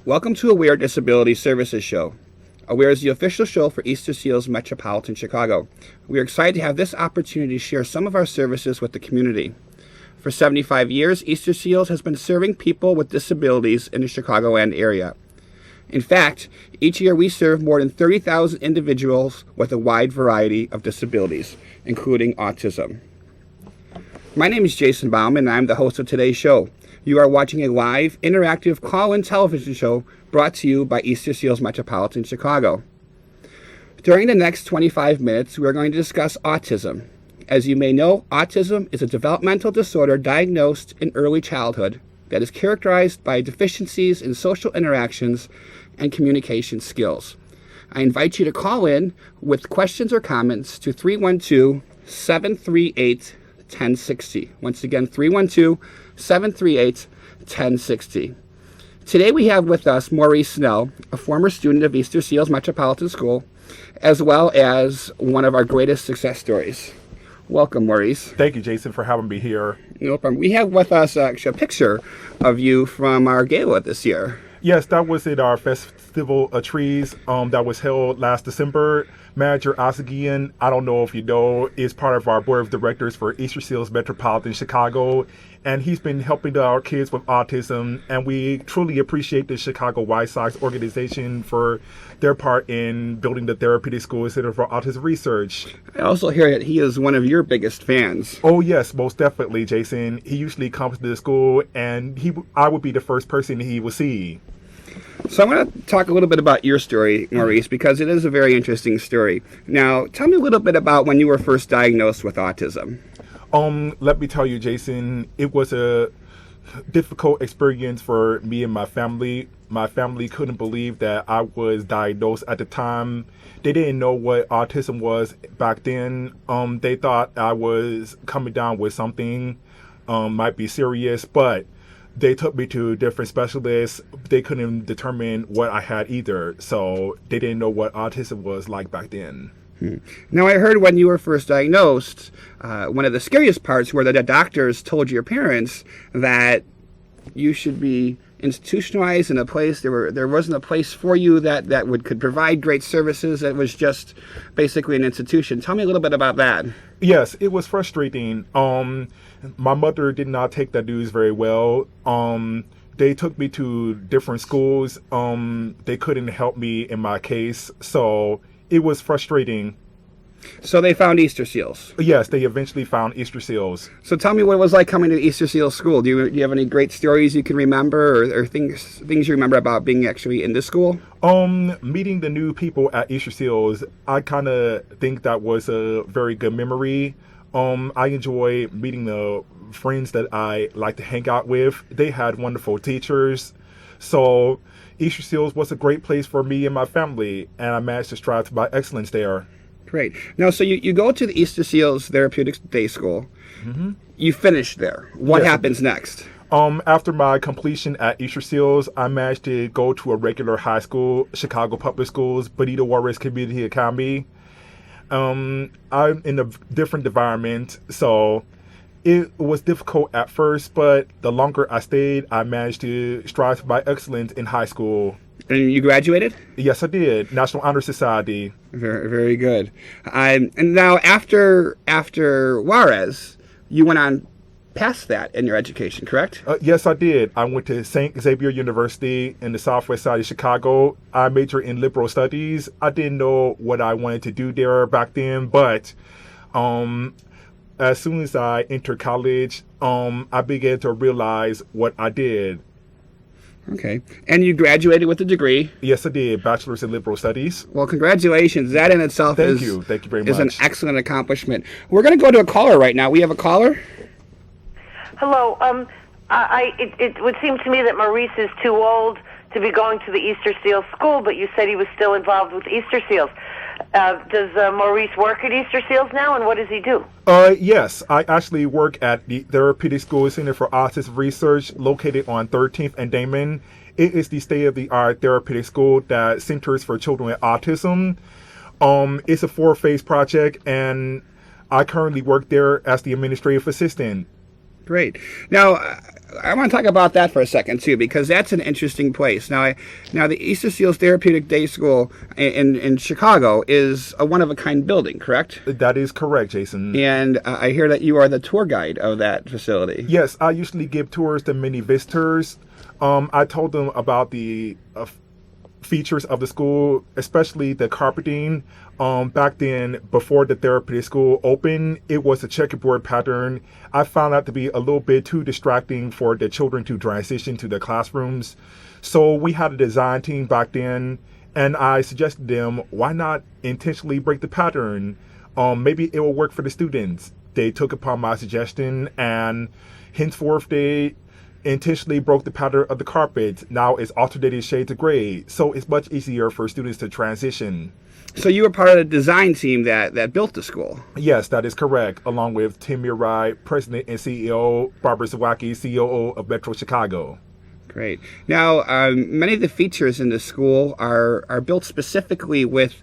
Welcome to Aware Disability Services Show. Aware is the official show for Easter Seals Metropolitan Chicago. We are excited to have this opportunity to share some of our services with the community. For 75 years, Easter Seals has been serving people with disabilities in the Chicagoland area. In fact, each year we serve more than 30,000 individuals with a wide variety of disabilities, including autism. My name is Jason Bauman, and I'm the host of today's show. You are watching a live, interactive call-in television show brought to you by Easter Seals Metropolitan Chicago. During the next 25 minutes, we are going to discuss autism. As you may know, autism is a developmental disorder diagnosed in early childhood that is characterized by deficiencies in social interactions and communication skills. I invite you to call in with questions or comments to 312-738-1060. Once again, 312-738-1060. Today we have with us Maurice Snell, a former student of Easter Seals Metropolitan School, as well as one of our greatest success stories. Welcome, Maurice. Thank you, Jason, for having me here. No problem. We have with us actually a picture of you from our gala this year. Yes, that was at our Festival of Trees that was held last December. Manager Asagian, I don't know if you know, is part of our board of directors for Easter Seals Metropolitan Chicago, and he's been helping our kids with autism, and we truly appreciate the Chicago White Sox organization for their part in building the Therapeutic School Center for Autism Research. I also hear that he is one of your biggest fans. Oh yes, most definitely, Jason. He usually comes to the school, and I would be the first person he will see. So I'm going to talk a little bit about your story, Maurice, because it is a very interesting story. Now, tell me a little bit about when you were first diagnosed with autism. Let me tell you, Jason, it was a difficult experience for me and my family. My family couldn't believe that I was diagnosed at the time. They didn't know what autism was back then. They thought I was coming down with something, might be serious, but they took me to different specialists. They couldn't determine what I had either, so they didn't know what autism was like back then. Now, I heard when you were first diagnosed, one of the scariest parts were that the doctors told your parents that you should be institutionalized in a place. There wasn't a place for you that could provide great services. It was just basically an institution. Tell me a little bit about that. Yes, it was frustrating. My mother did not take that news very well. They took me to different schools. They couldn't help me in my case, so it was frustrating. So they found Easter Seals. Yes, they eventually found Easter Seals. So tell me what it was like coming to Easter Seals School. Do you have any great stories you can remember, or things you remember about being actually in this school? Meeting the new people at Easter Seals, I kind of think that was a very good memory. I enjoy meeting the friends that I like to hang out with. They had wonderful teachers. So Easter Seals was a great place for me and my family, and I managed to strive to my excellence there. Great. Now, so you go to the Easter Seals Therapeutic Day School. Mm-hmm. You finish there. What happens next? After my completion at Easter Seals, I managed to go to a regular high school, Chicago Public Schools, Benito Juarez Community Academy. I'm in a different environment, so it was difficult at first, but the longer I stayed, I managed to strive for my excellence in high school. And you graduated? Yes, I did. National Honor Society. Very, very good. And now after Juarez, you went on past that in your education, correct? Yes, I did. I went to St. Xavier University in the southwest side of Chicago. I majored in liberal studies. I didn't know what I wanted to do there back then, but as soon as I entered college, I began to realize what I did. Okay. And you graduated with a degree? Yes, I did. Bachelor's in Liberal Studies. Well, congratulations. That in itself Thank you very much. Is an excellent accomplishment. We're going to go to a caller right now. We have a caller? Hello. It would seem to me that Maurice is too old to be going to the Easter Seals School, but you said he was still involved with Easter Seals. Does Maurice work at Easter Seals now, and what does he do? Yes, I actually work at the Therapeutic School Center for Autism Research, located on 13th and Damon. It is the state-of-the-art therapeutic school that centers for children with autism. It's a 4-phase project, and I currently work there as the administrative assistant. Great. Now, I want to talk about that for a second too, because that's an interesting place. Now, the Easter Seals Therapeutic Day School in Chicago is a one-of-a-kind building, correct? That is correct, Jason. And I hear that you are the tour guide of that facility. Yes, I usually give tours to many visitors. I told them about the features of the school, especially the carpeting. Back then, before the therapeutic school opened, it was a checkerboard pattern. I found that to be a little bit too distracting for the children to transition to the classrooms. So we had a design team back then, and I suggested them, why not intentionally break the pattern? Maybe it will work for the students. They took upon my suggestion, and henceforth they intentionally broke the pattern of the carpet. Now it's alternating shades of gray, so it's much easier for students to transition. So you were part of the design team that built the school. Yes, that is correct, along with Tim Murai, President and CEO, Barbara Zawacki, COO of Metro Chicago. Great. Now, many of the features in the school are built specifically with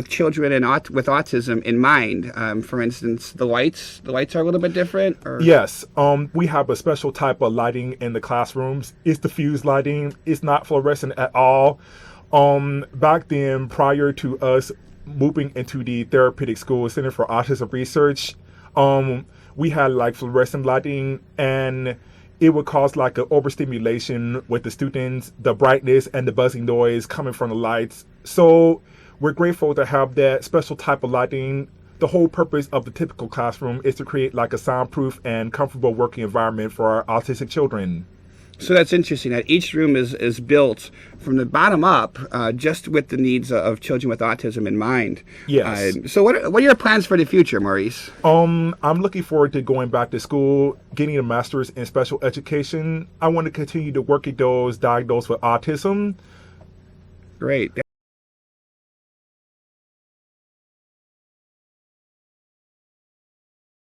children with autism in mind. For instance, the lights are a little bit different. Or? Yes, we have a special type of lighting in the classrooms. It's diffused lighting. It's not fluorescent at all. Back then, prior to us moving into the Therapeutic School Center for Autism Research, we had like fluorescent lighting, and it would cause like an overstimulation with the students, the brightness and the buzzing noise coming from the lights. So we're grateful to have that special type of lighting. The whole purpose of the typical classroom is to create like a soundproof and comfortable working environment for our autistic children. So that's interesting that each room is built from the bottom up, just with the needs of children with autism in mind. Yes. So what are your plans for the future, Maurice? I'm looking forward to going back to school, getting a master's in special education. I want to continue to work with those diagnosed with autism. Great.